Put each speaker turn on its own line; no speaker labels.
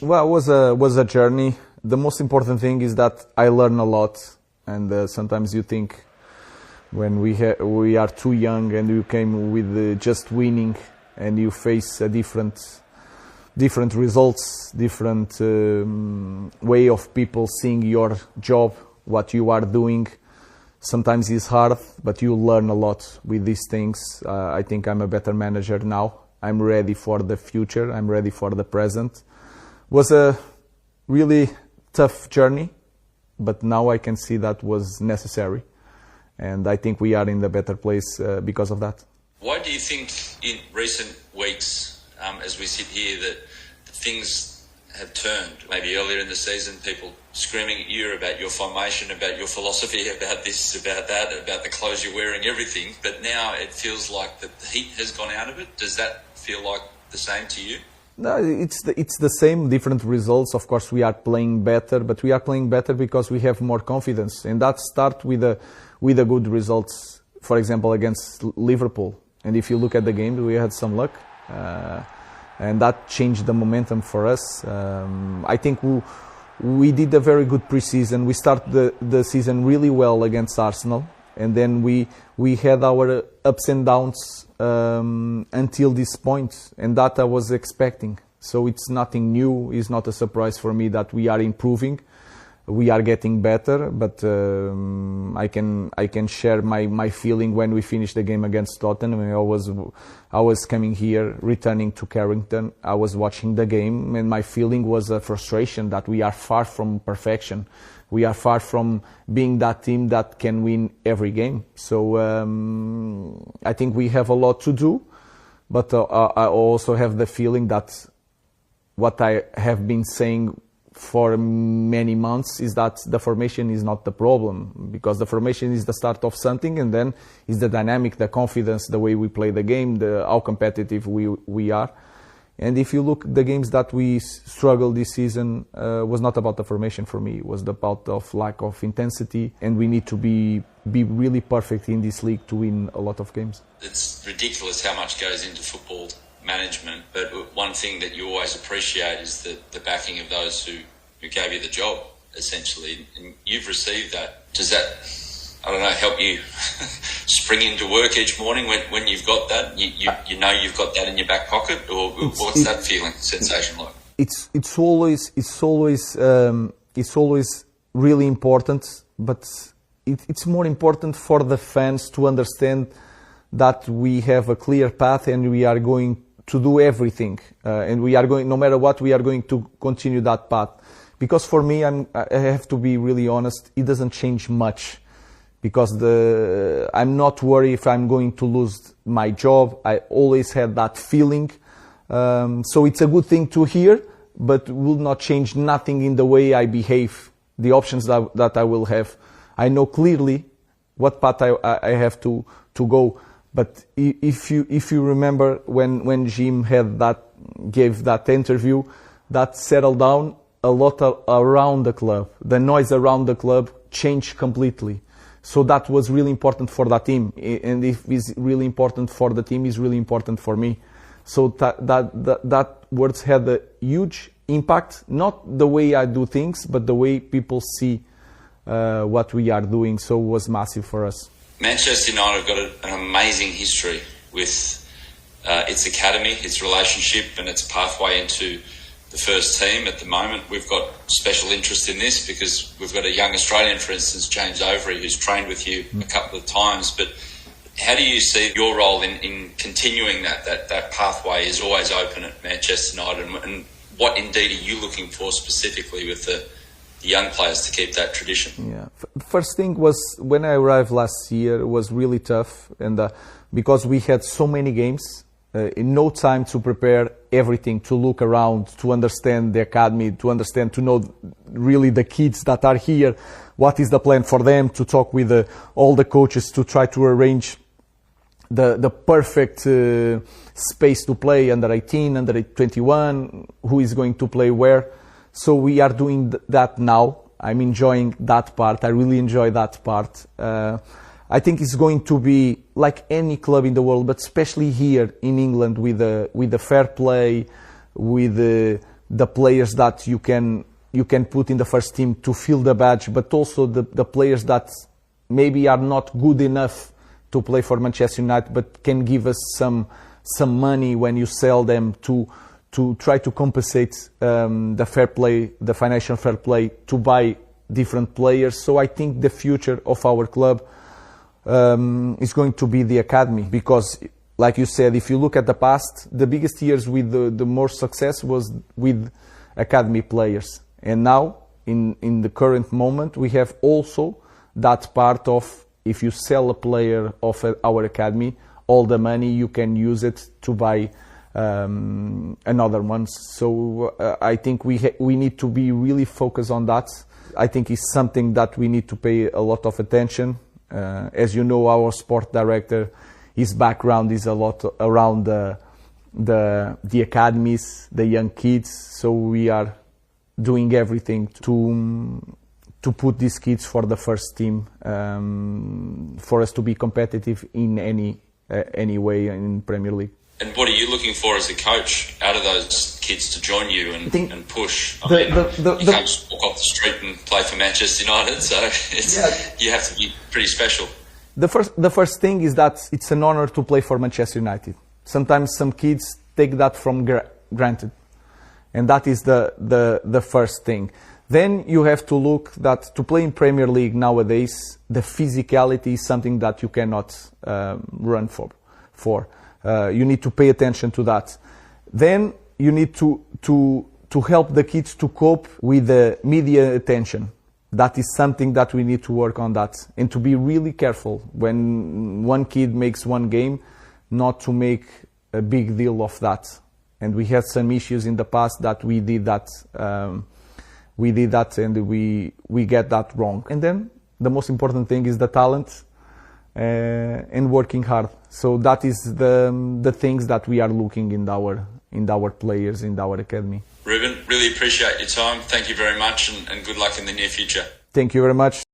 Well, it was a journey. The most important thing is that I learn a lot, and sometimes you think when we are too young and you came with just winning, and you face a different results, different way of people seeing your job, what you are doing. Sometimes it's hard, but you learn a lot with these things. I think I'm a better manager now. I'm ready for the future. I'm ready for the present. It was a really tough journey, but now I can see that was necessary. And I think we are in the better place because of that.
Why do you think in recent weeks, as we sit here, that things have turned? Maybe earlier in the season, people screaming at you about your formation, about your philosophy, about this, about that, about the clothes you're wearing, everything. But now it feels like the heat has gone out of it. Does that feel like the same to you?
No, it's the same, different results. Of course, we are playing better, but we are playing better because we have more confidence, and that starts with the good results. For example, against Liverpool, and if you look at the game, we had some luck, and that changed the momentum for us. I think we did a very good pre-season. We started the season really well against Arsenal, and then we had our ups and downs until this point, and that I was expecting. So it's nothing new. It's not a surprise for me that we are improving. We are getting better, but I can share my feeling when we finished the game against Tottenham. I was coming here, returning to Carrington. I was watching the game, and my feeling was a frustration that we are far from perfection. We are far from being that team that can win every game. So I think we have a lot to do, but I also have the feeling that what I have been saying for many months is that the formation is not the problem, because the formation is the start of something, and then is the dynamic, the confidence, the way we play the game, how competitive we are. And if you look at the games that we struggled this season, was not about the formation for me. It was about the lack of intensity, and we need to be really perfect in this league to win a lot of games.
It's ridiculous how much goes into football management, but one thing that you always appreciate is the backing of those who gave you the job, essentially, and you've received that. Does that, I don't know, help you spring into work each morning when you've got that? You know you've got that in your back pocket, or what's that feeling, sensation like?
It's always really important, but it's more important for the fans to understand that we have a clear path and we are going to do everything, and we are going, no matter what, we are going to continue that path. Because for me, I have to be really honest, it doesn't change much, because I'm not worried if I'm going to lose my job. I always had that feeling, so it's a good thing to hear, but will not change nothing in the way I behave, the options that I will have. I know clearly what path I have to go. But if you remember when Jim gave that interview, that settled down a lot around the club. The noise around the club changed completely. So that was really important for that team. And if it's really important for the team, it's really important for me. So that words had a huge impact, not the way I do things, but the way people see what we are doing. So it was massive for us.
Manchester United have got an amazing history with its academy, its relationship and its pathway into the first team. At the moment, we've got special interest in this because we've got a young Australian, for instance, James Overy, who's trained with you a couple of times. But how do you see your role in continuing that pathway is always open at Manchester United, and what indeed are you looking for specifically with the young players to keep that tradition?
Yeah, the first thing was when I arrived last year, it was really tough, and because we had so many games, in no time to prepare everything, to look around, to understand the academy, to know really the kids that are here, what is the plan for them, to talk with all the coaches, to try to arrange the perfect space to play, under 18, under 21, who is going to play where. So we are doing that now. I'm enjoying that part. I really enjoy that part. I think it's going to be like any club in the world, but especially here in England with the fair play, with the players that you can put in the first team to fill the badge, but also the players that maybe are not good enough to play for Manchester United, but can give us some money when you sell them to try to compensate the fair play, the financial fair play, to buy different players. So I think the future of our club is going to be the academy, because, like you said, if you look at the past, the biggest years with the more success was with academy players. And now, in the current moment, we have also that part of, if you sell a player of our academy, all the money you can use it to buy another one. So I think we need to be really focused on that. I think it's something that we need to pay a lot of attention. As you know, our sport director, his background is a lot around the academies, the young kids. So we are doing everything to put these kids for the first team, for us to be competitive in any way in Premier League.
And what are you looking for as a coach out of those kids to join you and push? You can't just walk off the street and play for Manchester United, so you have to be pretty special.
The first thing is that it's an honor to play for Manchester United. Sometimes some kids take that from granted, and that is the first thing. Then you have to look that to play in Premier League nowadays, the physicality is something that you cannot run for. You need to pay attention to that. Then you need to help the kids to cope with the media attention. That is something that we need to work on that, and to be really careful when one kid makes one game, not to make a big deal of that. And we had some issues in the past that we did that. And we get that wrong. And then the most important thing is the talent and working hard. So that is the things that we are looking in our players, in our academy.
Rúben, really appreciate your time. Thank you very much, and good luck in the near future.
Thank you very much.